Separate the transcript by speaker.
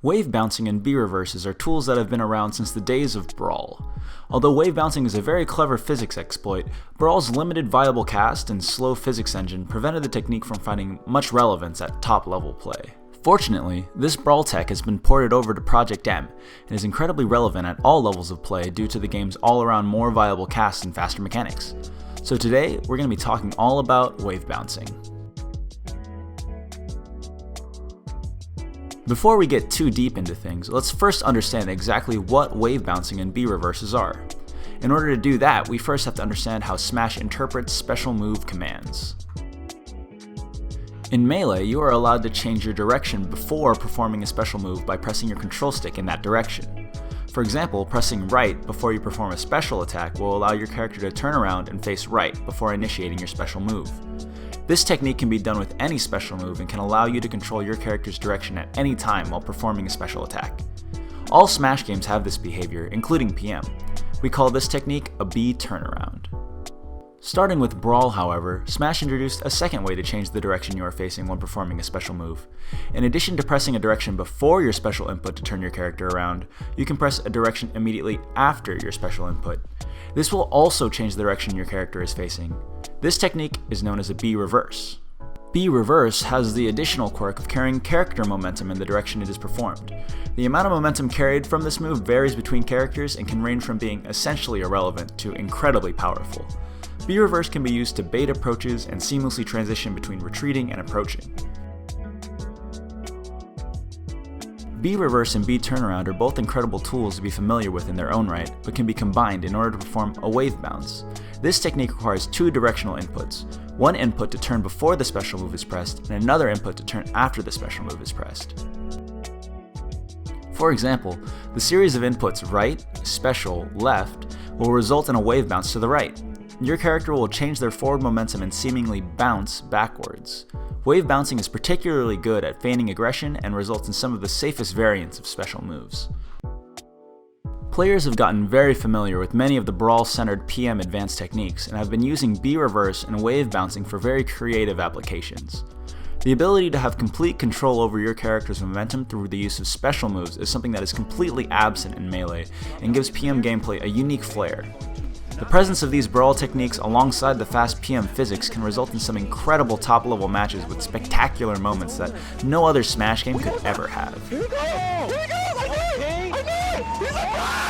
Speaker 1: Wave bouncing and B reverses are tools that have been around since the days of Brawl. Although wave bouncing is a very clever physics exploit, Brawl's limited viable cast and slow physics engine prevented the technique from finding much relevance at top level play. Fortunately, this Brawl tech has been ported over to Project M and is incredibly relevant at all levels of play due to the game's all-around more viable cast and faster mechanics. So today, we're going to be talking all about wave bouncing. Before we get too deep into things, let's first understand exactly what wave bouncing and B reverses are. In order to do that, we first have to understand how Smash interprets special move commands. In Melee, you are allowed to change your direction before performing a special move by pressing your control stick in that direction. For example, pressing right before you perform a special attack will allow your character to turn around and face right before initiating your special move. This technique can be done with any special move and can allow you to control your character's direction at any time while performing a special attack. All Smash games have this behavior, including PM. We call this technique a B turnaround. Starting with Brawl, however, Smash introduced a second way to change the direction you are facing when performing a special move. In addition to pressing a direction before your special input to turn your character around, you can press a direction immediately after your special input. This will also change the direction your character is facing. This technique is known as a B reverse. B reverse has the additional quirk of carrying character momentum in the direction it is performed. The amount of momentum carried from this move varies between characters and can range from being essentially irrelevant to incredibly powerful. B reverse can be used to bait approaches and seamlessly transition between retreating and approaching. B reverse and B turnaround are both incredible tools to be familiar with in their own right, but can be combined in order to perform a wave bounce. This technique requires two directional inputs, one input to turn before the special move is pressed, and another input to turn after the special move is pressed. For example, the series of inputs right, special, left will result in a wave bounce to the right. Your character will change their forward momentum and seemingly bounce backwards. Wave bouncing is particularly good at feigning aggression and results in some of the safest variants of special moves. Players have gotten very familiar with many of the Brawl-centered PM advanced techniques and have been using B reverse and wave bouncing for very creative applications. The ability to have complete control over your character's momentum through the use of special moves is something that is completely absent in Melee and gives PM gameplay a unique flair. The presence of these Brawl techniques alongside the fast PM physics can result in some incredible top-level matches with spectacular moments that no other Smash game could ever have.
Speaker 2: Here we go! Here we go! I did! I did! He's a